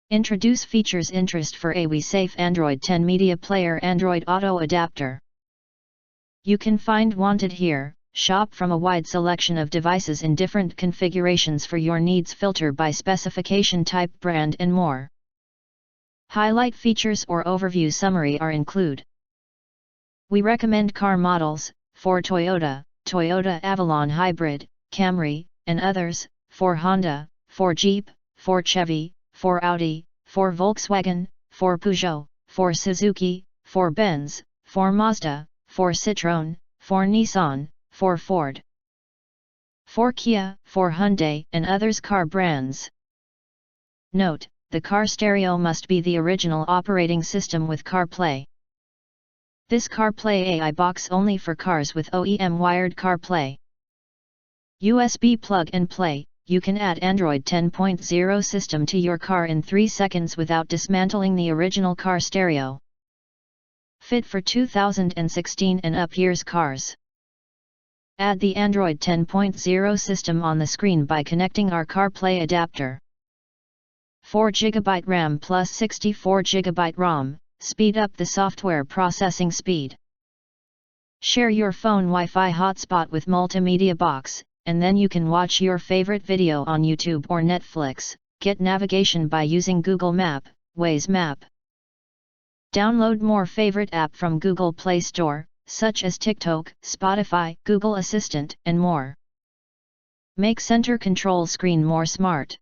Introduce features interest for AWESAFE Android 10 Media Player Android Auto Adapter. You can find wanted here. Shop from a wide selection of devices in different configurations for your needs. Filter by specification type, brand and more. Highlight features or overview summary are include. We recommend car models, for Toyota, Toyota Avalon Hybrid, Camry, and others, for Honda, for Jeep, for Chevy, for Audi, for Volkswagen, for Peugeot, for Suzuki, for Benz, for Mazda, for Citroën, for Nissan, for Ford, for Kia, for Hyundai and others car brands. Note, the car stereo must be the original operating system with CarPlay. This CarPlay AI box only for cars with OEM wired CarPlay. USB plug and play. You can add Android 10.0 system to your car in 3 seconds without dismantling the original car stereo. Fit for 2016 and up years cars. Add the Android 10.0 system on the screen by connecting our CarPlay adapter. 4GB RAM plus 64GB ROM, speed up the software processing speed. Share your phone Wi-Fi hotspot with multimedia box, and then you can watch your favorite video on YouTube or Netflix. Get navigation by using Google Map, Waze Map. Download more favorite app from Google Play Store, such as TikTok, Spotify, Google Assistant, and more. Make center control screen more smart.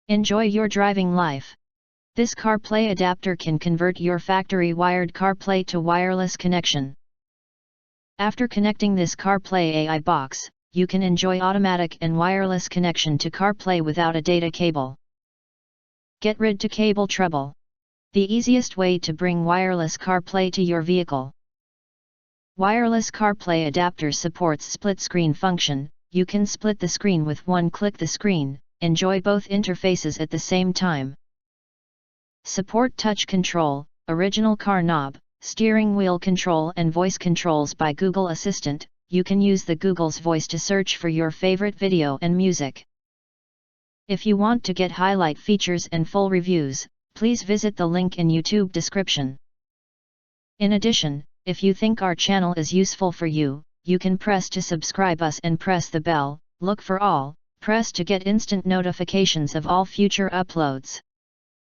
Enjoy your driving life. This CarPlay adapter can convert your factory wired CarPlay to wireless connection. After connecting this CarPlay AI box, you can enjoy automatic and wireless connection to CarPlay without a data cable. Get rid to cable trouble. The easiest way to bring wireless CarPlay to your vehicle. Wireless CarPlay adapter supports split screen function. You can split the screen with one click the screen, enjoy both interfaces at the same time. Support touch control, original car knob, steering wheel control and voice controls by Google Assistant. You can use the Google's voice to search for your favorite video and music. If you want to get highlight features and full reviews, please visit the link in YouTube description. In addition, if you think our channel is useful for you, you can press to subscribe us and press the bell, look for all, press to get instant notifications of all future uploads.